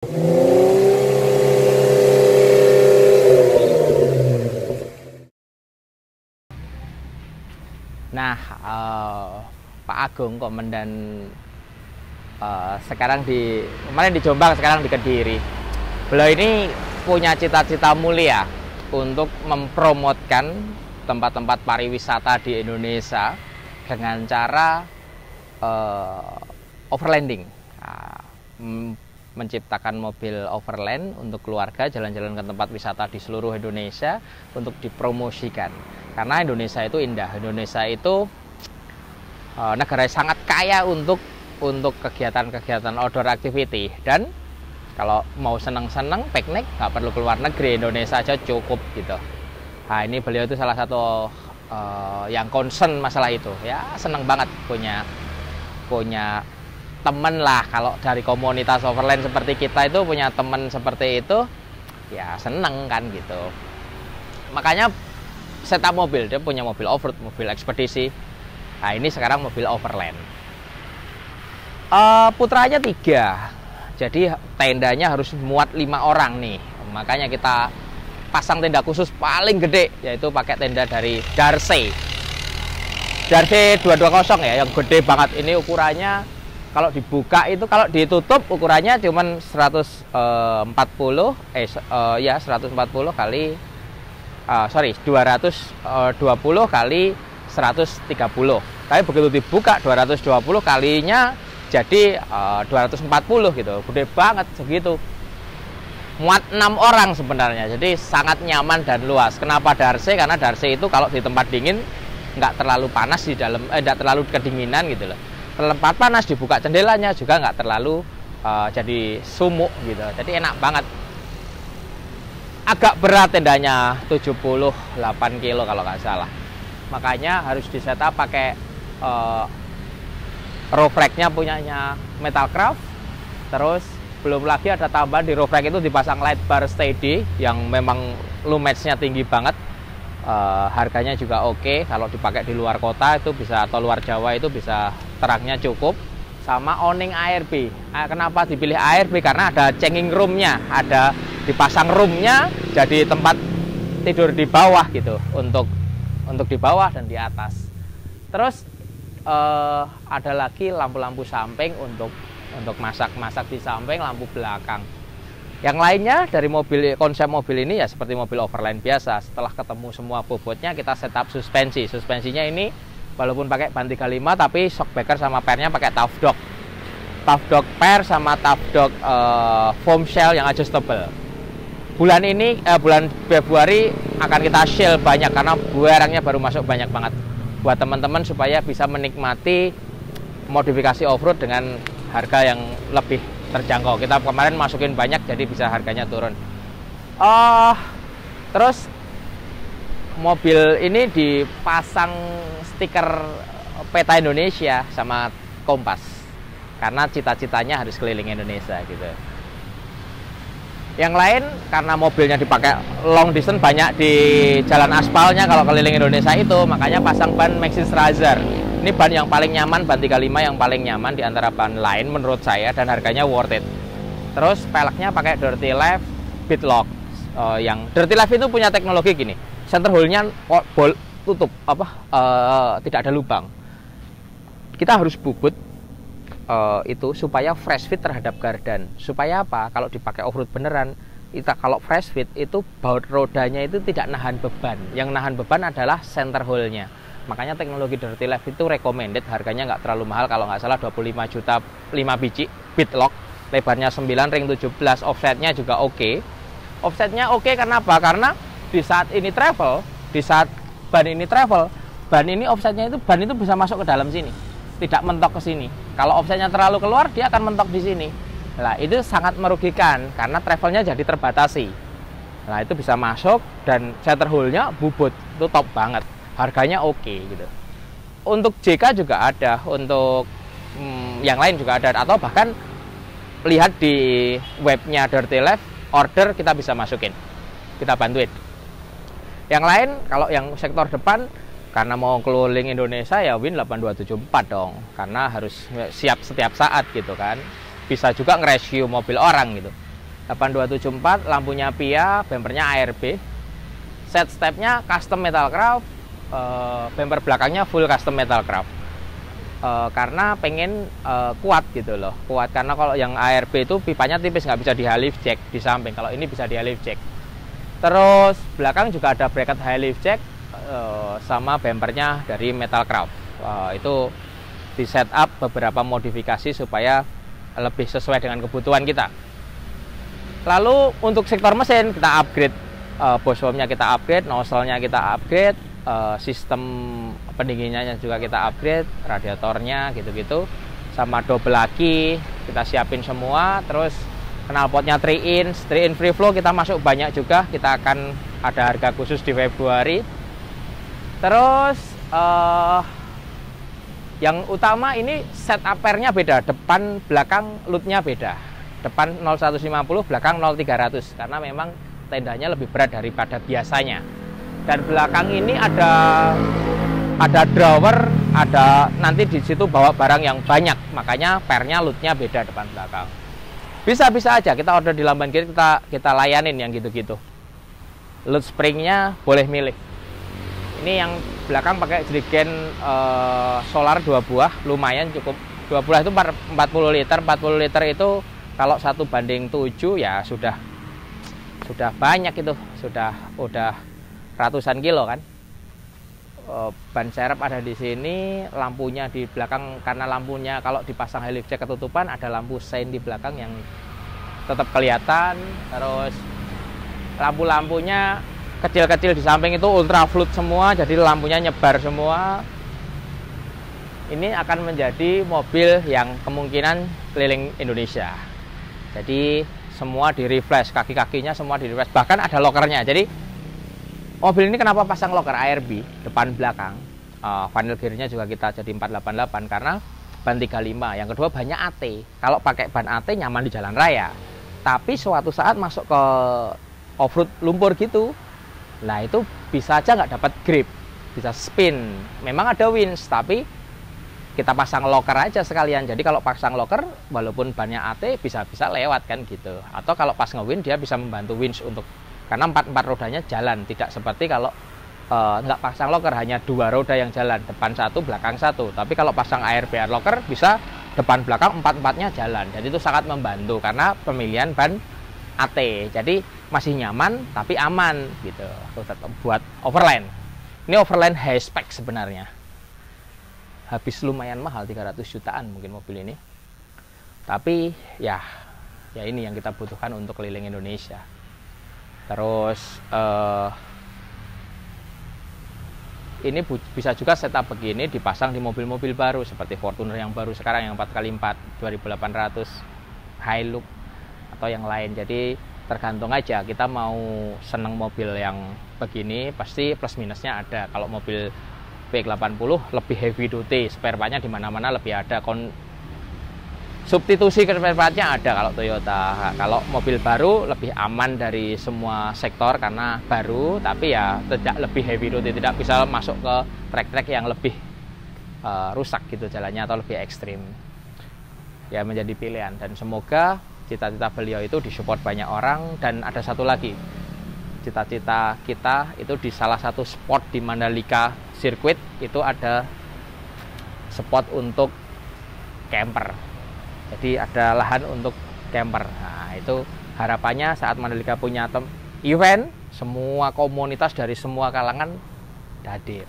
Nah, Pak Agung Komandan sekarang kemarin di Jombang, sekarang di Kediri. Beliau ini punya cita-cita mulia untuk mempromotkan tempat-tempat pariwisata di Indonesia dengan cara overlanding, menciptakan mobil overland untuk keluarga jalan-jalan ke tempat wisata di seluruh Indonesia untuk dipromosikan. Karena Indonesia itu indah, Indonesia itu negara yang sangat kaya untuk kegiatan-kegiatan outdoor activity. Dan kalau mau seneng-seneng piknik nggak perlu keluar negeri, Indonesia aja cukup gitu. Nah, ini beliau itu salah satu yang concern masalah itu. Ya seneng banget punya temen lah, kalau dari komunitas overland seperti kita itu punya temen seperti itu, ya seneng kan gitu. Makanya setup mobil, dia punya mobil off-road, mobil ekspedisi. Nah ini sekarang mobil overland. Putranya 3, jadi tendanya harus muat 5 orang nih. Makanya kita pasang tenda khusus paling gede, yaitu pakai tenda dari Darse 220 ya, yang gede banget. Ini ukurannya kalau dibuka itu, kalau ditutup ukurannya cuman 140 kali 220 kali 130. Tapi begitu dibuka 220 kalinya jadi 240 gitu. Gede banget segitu. Muat 6 orang sebenarnya. Jadi sangat nyaman dan luas. Kenapa Darse? Karena Darse itu kalau di tempat dingin nggak terlalu panas di dalam, nggak terlalu kedinginan gitu loh. Tempat panas dibuka jendelanya juga nggak terlalu jadi sumuk gitu. Jadi enak banget. Agak berat tendanya, 78 kilo kalau nggak salah. Makanya harus disetup pakai roof rack-nya punyanya Metalcraft. Terus belum lagi ada tambahan di roof rack itu dipasang light bar steady yang memang lumensnya tinggi banget. Harganya juga oke. Kalau dipakai di luar kota itu bisa, atau luar Jawa itu bisa, terangnya cukup. Sama awning ARB. Kenapa dipilih ARB? Karena ada changing room-nya, ada dipasang room-nya, jadi tempat tidur di bawah gitu, untuk di bawah dan di atas. Terus ada lagi lampu-lampu samping untuk masak-masak di samping, lampu belakang. Yang lainnya dari konsep mobil ini ya seperti mobil overland biasa. Setelah ketemu semua bobotnya, kita setup suspensi. Suspensinya ini walaupun pakai ban 35, tapi shockbreaker sama pernya pakai Tough Dog per sama Tough Dog foam shell yang adjustable. Bulan Februari akan kita shell banyak karena barangnya baru masuk banyak banget. Buat teman-teman supaya bisa menikmati modifikasi off-road dengan harga yang lebih terjangkau. Kita kemarin masukin banyak, jadi bisa harganya turun. Terus mobil ini dipasang stiker peta Indonesia sama Kompas, karena cita-citanya harus keliling Indonesia gitu. Yang lain karena mobilnya dipakai long distance banyak di jalan aspalnya kalau keliling Indonesia itu, makanya pasang ban Maxxis Razor. Ini ban yang paling nyaman, ban 35 yang paling nyaman di antara ban lain menurut saya, dan harganya worth it. Terus peleknya pakai Dirty Left Bitlock. Yang Dirty Left itu punya teknologi gini, center hole-nya tutup, tidak ada lubang. Kita harus bubut itu supaya fresh fit terhadap gardan. Supaya apa? Kalau dipakai off-road beneran, kalau fresh fit itu baut rodanya itu tidak nahan beban. Yang nahan beban adalah center hole-nya. Makanya teknologi Dirty Left itu recommended, harganya nggak terlalu mahal, kalau nggak salah 25 juta 5 biji, Bitlock, lebarnya 9, ring 17, offsetnya juga oke. Offsetnya oke karena apa? Karena di saat ban ini offsetnya itu, ban itu bisa masuk ke dalam sini, tidak mentok ke sini. Kalau offsetnya terlalu keluar, dia akan mentok di sini. Nah, itu sangat merugikan karena travelnya jadi terbatasi. Nah, itu bisa masuk dan center hole-nya bubut, itu top banget. Harganya oke gitu. Untuk JK juga ada, untuk yang lain juga ada, atau bahkan lihat di webnya Dirty Left, order kita bisa masukin, kita bantuin. Yang lain kalau yang sektor depan, karena mau keliling Indonesia ya Win 8274 dong, karena harus siap setiap saat gitu kan. Bisa juga nge-rescue mobil orang gitu. 8274, lampunya PIA, bumpernya ARB. Set stepnya custom Metalcraft, bumper belakangnya full custom Metalcraft. Karena pengen kuat gitu loh, kuat, karena kalau yang ARB itu pipanya tipis, nggak bisa di high lift jack di samping, kalau ini bisa di high lift jack. Terus belakang juga ada bracket high lift jack, sama bumpernya dari Metalcraft. Itu di setup beberapa modifikasi supaya lebih sesuai dengan kebutuhan kita. Lalu untuk sektor mesin kita upgrade, boshomnya kita upgrade, nozzle-nya kita upgrade, sistem pendinginannya juga kita upgrade, radiatornya gitu-gitu, sama double aki kita siapin semua. Terus knalpotnya 3 in free flow kita masuk banyak juga, kita akan ada harga khusus di Februari. Terus yang utama ini set apernya beda, depan belakang loadnya beda, depan 0150, belakang 0300, karena memang tendanya lebih berat daripada biasanya. Dan belakang ini ada drawer, ada nanti di situ bawa barang yang banyak, makanya pernya loadnya beda depan belakang. Bisa aja kita order di Lamban Gear, kita layanin yang gitu-gitu. Load springnya boleh milih. Ini yang belakang pakai jerigen solar 2 buah, lumayan cukup. 2 buah itu 40 liter. 40 liter itu kalau 1:7 ya sudah banyak itu, udah ratusan kilo kan. Ban serep ada di sini, lampunya di belakang, karena lampunya kalau dipasang high lift jack ketutupan, ada lampu sein di belakang yang tetap kelihatan. Terus lampu-lampunya kecil-kecil di samping itu ultra flood semua, jadi lampunya nyebar semua. Ini akan menjadi mobil yang kemungkinan keliling Indonesia. Jadi semua di refresh, kaki-kakinya semua di refresh, bahkan ada lokernya. Jadi mobil ini kenapa pasang loker ARB depan belakang? Funnel gearnya juga kita jadi 488 karena ban 35. Yang kedua banyak AT. Kalau pakai ban AT nyaman di jalan raya. Tapi suatu saat masuk ke off-road lumpur gitu, nah itu bisa aja nggak dapat grip, bisa spin. Memang ada winch, tapi kita pasang loker aja sekalian. Jadi kalau pasang loker, walaupun bannya AT bisa lewat kan gitu. Atau kalau pas nge-winch dia bisa membantu winch untuk, karena empat rodanya jalan, tidak seperti kalau nggak pasang loker hanya 2 roda yang jalan, depan 1 belakang 1. Tapi kalau pasang ARBR loker bisa depan belakang 4-4-nya jalan. Jadi itu sangat membantu karena pemilihan ban AT. Jadi masih nyaman tapi aman gitu. Tuh, tetap buat overland. Ini overland high spec sebenarnya. Habis lumayan mahal, 300 jutaan mungkin mobil ini. Tapi ya ini yang kita butuhkan untuk keliling Indonesia. Terus ini bisa juga setup begini dipasang di mobil-mobil baru seperti Fortuner yang baru sekarang yang 4x4 2800, Hilux atau yang lain. Jadi tergantung aja kita mau seneng mobil yang begini, pasti plus minusnya ada. Kalau mobil V80 lebih heavy duty, spare partnya di mana-mana lebih ada, substitusi spare partnya ada kalau Toyota. Kalau mobil baru lebih aman dari semua sektor karena baru, tapi ya tidak lebih heavy duty, tidak bisa masuk ke trek-trek yang lebih rusak gitu jalannya atau lebih ekstrim. Ya menjadi pilihan, dan semoga cita-cita beliau itu disupport banyak orang. Dan ada satu lagi, cita-cita kita itu di salah satu spot di Mandalika Circuit itu ada spot untuk camper. Jadi ada lahan untuk camper. Nah, itu harapannya saat Mandalika punya event, semua komunitas dari semua kalangan hadir.